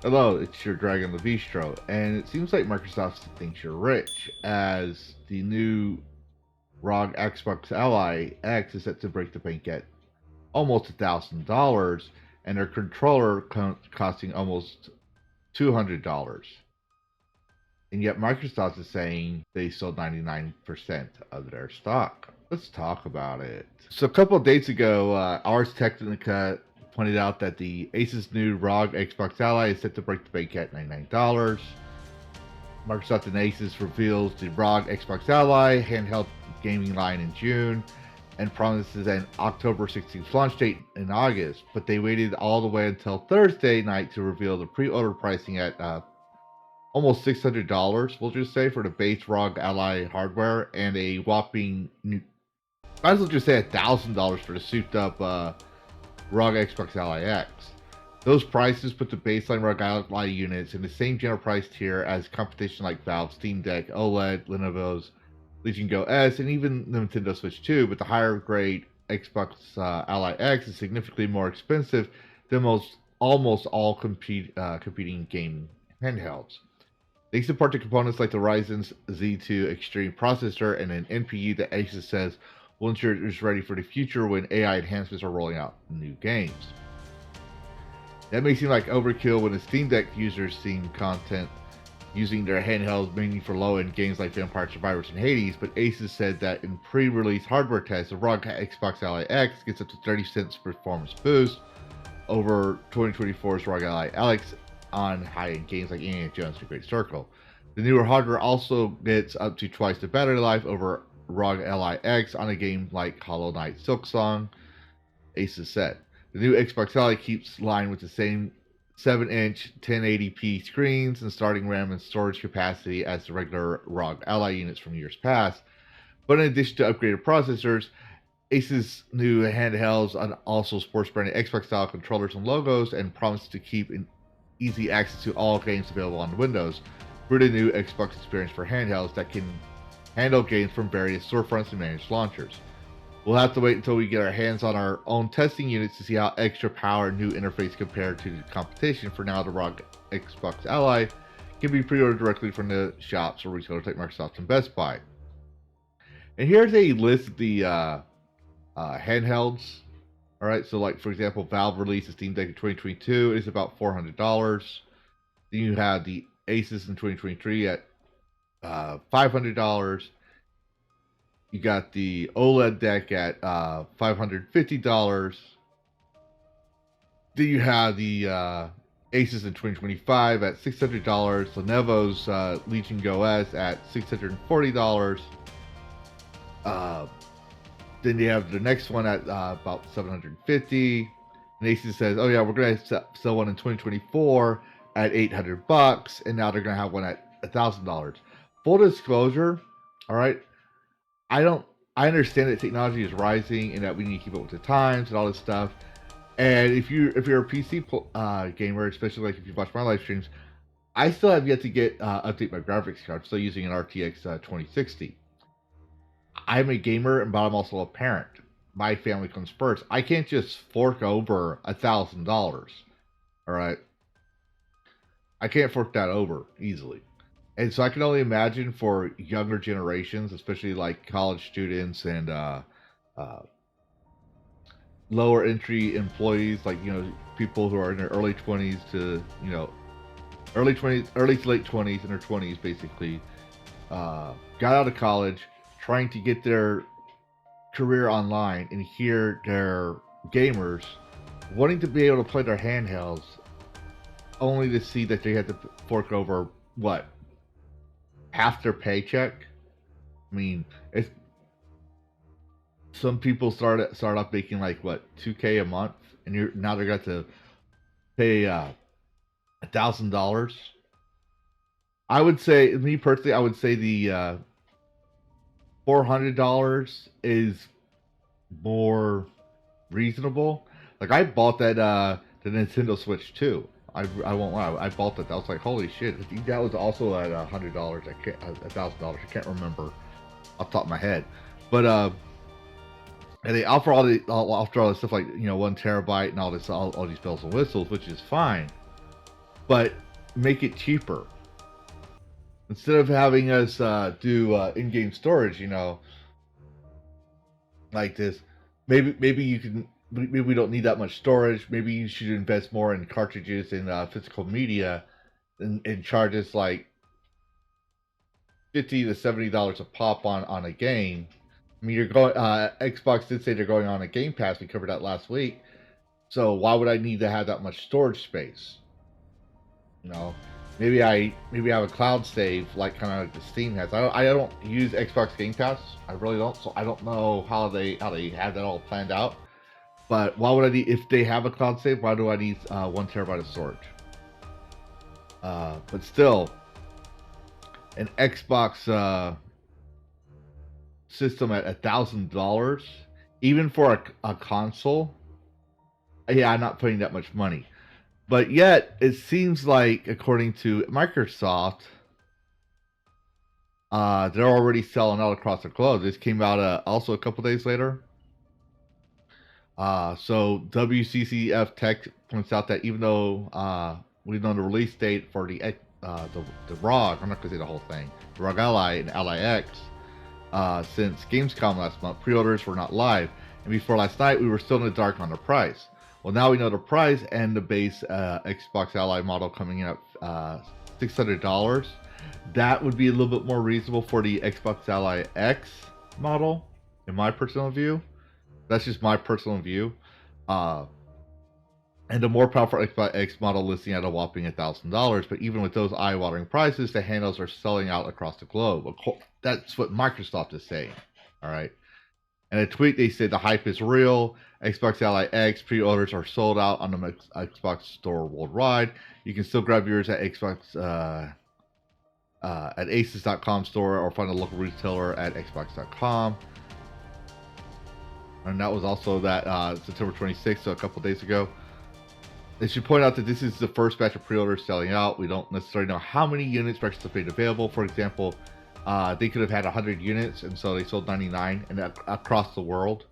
Hello, it's your Dragon the Bistro, and it seems like Microsoft thinks you're rich, as the new ROG Xbox Ally X is set to break the bank at almost $1,000, and their controller costing almost $200. And yet Microsoft is saying they sold 99% of their stock. Let's talk about it. So a couple of days ago, Ars Technica pointed out that the Asus new ROG Xbox Ally is set to break the bank at $99. Microsoft and Asus reveals the ROG Xbox Ally handheld gaming line in June and promises an October 16th launch date in August, but they waited all the way until Thursday night to reveal the pre-order pricing at almost $600, we'll just say, for the base ROG Ally hardware, and a whopping, might as well just say $1,000 for the souped up ROG Xbox Ally X. Those prices put the baseline ROG Ally units in the same general price tier as competition like Valve's Steam Deck OLED, Lenovo's Legion Go S, and even the Nintendo Switch 2, but the higher grade Xbox Ally X is significantly more expensive than almost all competing game handhelds. They support the components like the Ryzen's Z2 Extreme processor and an NPU that Asus says will ensure it is ready for the future when AI enhancements are rolling out new games. That may seem like overkill when the Steam Deck users see content using their handhelds mainly for low-end games like Vampire Survivors and Hades, but Asus said that in pre-release hardware tests, the ROG Xbox Ally X gets up to 30 cents performance boost over 2024's ROG Ally X on high-end games like Indiana Jones and Great Circle. The newer hardware also gets up to twice the battery life over ROG Ally X on a game like Hollow Knight Silksong, Asus said. The new Xbox Ally keeps line with the same 7-inch 1080p screens and starting RAM and storage capacity as the regular ROG Ally units from years past. But in addition to upgraded processors, Asus new handhelds also sports branded Xbox style controllers and logos and promises to keep easy access to all games available on Windows for the new Xbox experience for handhelds that can handle games from various storefronts and managed launchers. We'll have to wait until we get our hands on our own testing units to see how extra power new interface compared to the competition. For now, the ROG Xbox Ally can be pre-ordered directly from the shops or retailers like Microsoft and Best Buy. And here's a list of the handhelds. All right, so like for example, Valve released the Steam Deck in 2022. It's about $400. Then you have the Asus in 2023 at $500. You got the OLED deck at $550. Then you have the Asus in 2025 at $600. Lenovo's Legion Go S at $640. Then you have the next one at about $750. And Asus says, "Oh yeah, we're gonna sell one in 2024 at $800, and now they're gonna have one at $1,000." Full disclosure, all right. I don't. I understand that technology is rising and that we need to keep up with the times and all this stuff. And if you're a PC gamer, especially like if you watch my live streams, I still have yet to get update my graphics card. I'm still using an RTX 2060. I'm a gamer, but I'm also a parent. My family comes first. I can't just fork over $1,000. All right, I can't fork that over easily. And so I can only imagine for younger generations, especially like college students and lower entry employees, like people who are in their early 20s to early to late 20s, in their 20s basically, got out of college, trying to get their career online, and here they're gamers wanting to be able to play their handhelds, only to see that they had to fork over what, half their paycheck. I mean, it's some people start off making like what, 2K a month, and now they're got to pay $1,000. I would say, me personally, I would say the $400 is more reasonable. Like I bought that the Nintendo Switch 2. I won't lie. I bought that. I was like, holy shit! I think that was also at $100. I can't $1,000. I can't remember off the top of my head. But and they offer all this stuff like 1 terabyte and all these bells and whistles, which is fine. but make it cheaper. Instead of having us do in-game storage, like this, maybe you can. Maybe we don't need that much storage. Maybe you should invest more in cartridges and physical media, and charge us like $50 to $70 a pop on a game. I mean, you're going. Xbox did say they're going on a Game Pass. We covered that last week. So why would I need to have that much storage space? You know, maybe I have a cloud save like kind of like the Steam has. I don't use Xbox Game Pass. I really don't. So I don't know how they have that all planned out. But why would I need, if they have a cloud save? Why do I need 1 TB of storage? But still, an Xbox system at $1,000, even for a console. Yeah, I'm not putting that much money. But yet, it seems like, according to Microsoft, they're already selling out across the globe. This came out also a couple days later. So WCCF Tech points out that even though we know the release date for the ROG, I'm not going to say the whole thing, the ROG Ally and Ally X, since Gamescom last month, pre-orders were not live. And before last night, we were still in the dark on the price. Well, now we know the price, and the base Xbox Ally model coming in at $600. That would be a little bit more reasonable for the Xbox Ally X model, in my personal view. That's just my personal view. And the more powerful Xbox X model listing at a whopping $1,000. But even with those eye-watering prices, the handhelds are selling out across the globe. That's what Microsoft is saying. All right. In a tweet, they said the hype is real. Xbox Ally X pre-orders are sold out on the Xbox store worldwide. You can still grab yours at Xbox at Aces.com store, or find a local retailer at Xbox.com. And that was also that September 26th, so a couple days ago. They should point out that this is the first batch of pre-orders selling out. We don't necessarily know how many units Microsoft made available. For example, they could have had 100 units, and so they sold 99, and across the world.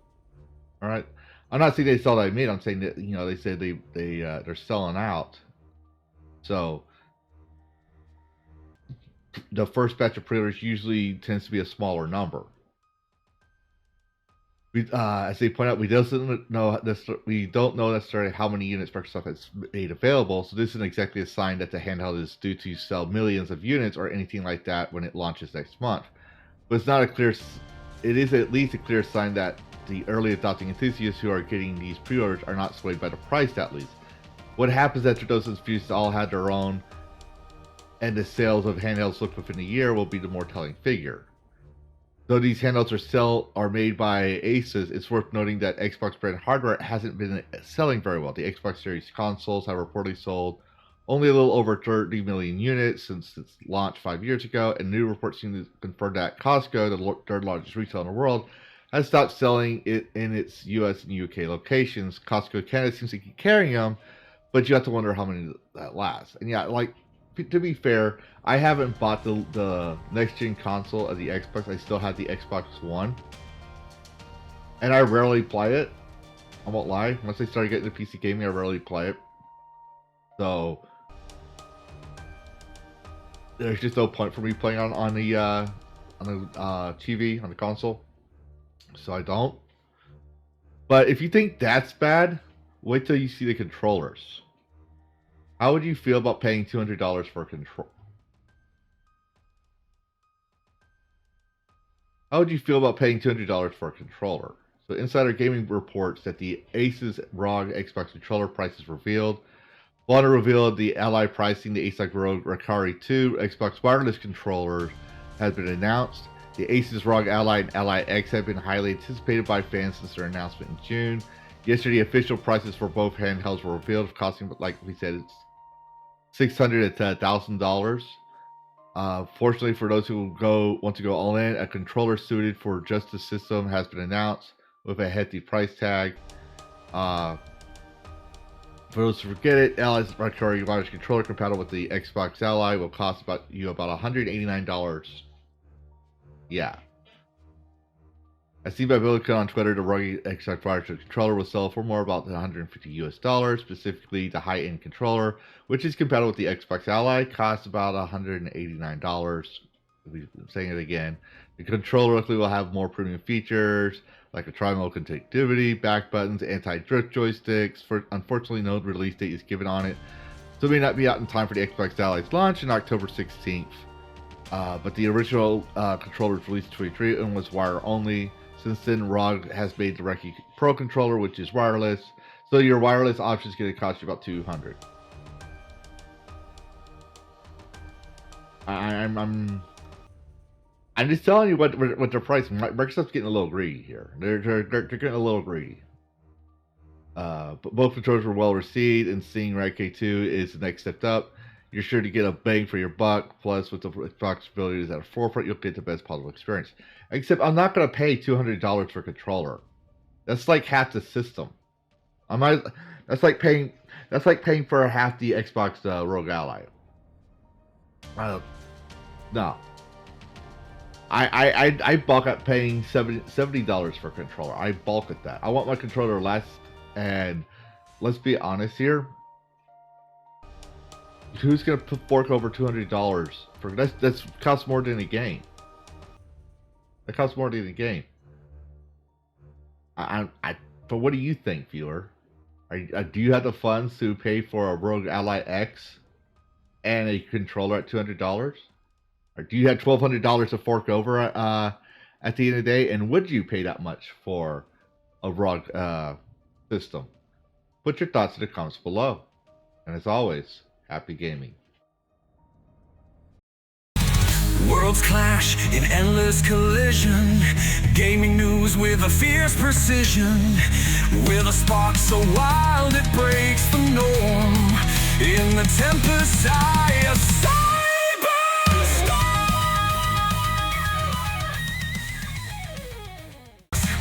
All right, I'm not saying they sell that made. I'm saying that they said they're selling out. So the first batch of pre-orders usually tends to be a smaller number. As they point out, we don't know necessarily how many units Microsoft has made available, so this isn't exactly a sign that the handheld is due to sell millions of units or anything like that when it launches next month. But it's not it is at least a clear sign that the early adopting enthusiasts who are getting these pre-orders are not swayed by the price, at least. What happens after those enthusiasts all had their own, and the sales of handhelds look within a year, will be the more telling figure. Though these handhelds are made by Asus, it's worth noting that Xbox brand hardware hasn't been selling very well. The Xbox Series consoles have reportedly sold only a little over 30 million units since its launch 5 years ago, and new reports seem to confirm that Costco, the third largest retailer in the world, has stopped selling it in its US and UK locations. Costco Canada seems to keep carrying them, but you have to wonder how many that lasts. And yeah, to be fair, I haven't bought the next-gen console of the Xbox. I still have the Xbox One. And I rarely play it. I won't lie. Once I started getting into PC gaming, I rarely play it. So there's just no point for me playing on the TV, on the console. So I don't. But if you think that's bad, wait till you see the controllers. How would you feel about paying $200 for a control? How would you feel about paying $200 for a controller? So Insider Gaming reports that the Asus ROG Xbox controller price is revealed. Bonner revealed the Ally pricing. The Asus ROG Rakari 2 Xbox wireless controllers has been announced. The Asus ROG Ally and Ally X have been highly anticipated by fans since their announcement in June. Yesterday, official prices for both handhelds were revealed, costing, like we said, it's $600 to $1,000. Fortunately, for those who want to go all in, a controller suited for just the system has been announced with a hefty price tag. For those who forget it, Ally's Rakari wireless controller compatible with the Xbox Ally will cost about $189. Yeah. I see by Billiken on Twitter, the ROG Xbox Wireless controller will sell for more about $150 US, specifically the high-end controller, which is compatible with the Xbox Ally, costs about $189. I'm saying it again. The controller likely will have more premium features, like a tri-mode connectivity, back buttons, anti-drift joysticks. Unfortunately, no release date is given on it, so it may not be out in time for the Xbox Ally's launch on October 16th. But the original controller was released in 2023 and was wire only. Since then, ROG has made the Recce Pro controller, which is wireless. So your wireless option is going to cost you about $200. I'm just telling you what their price. Microsoft's getting a little greedy here. They're getting a little greedy. But both controllers were well received, and seeing Recce 2 is the next step up. You're sure to get a bang for your buck. Plus, with the Xbox abilities at the forefront, you'll get the best possible experience. Except, I'm not going to pay $200 for a controller. That's like half the system. That's like paying for half the Xbox ROG Ally. No. I balk at paying $70 for a controller. I balk at that. I want my controller less. And let's be honest here. Who's gonna fork over $200 for that's costs more than a game? That costs more than a game. But what do you think, viewer? Do you have the funds to pay for a ROG Ally X and a controller at $200? Or do you have $1,200 to fork over at the end of the day? And would you pay that much for a ROG system? Put your thoughts in the comments below. And as always, happy gaming. Worlds clash in endless collision. Gaming news with a fierce precision. With a spark so wild it breaks the norm. In the tempest's eye, a cyberstorm.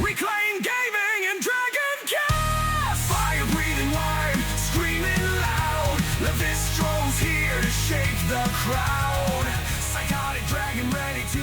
Reclaim gaming and Dragon Cast. Fire breathing wide, screaming loud. Levistro's here to shake the crowd. Psychotic dragon ready to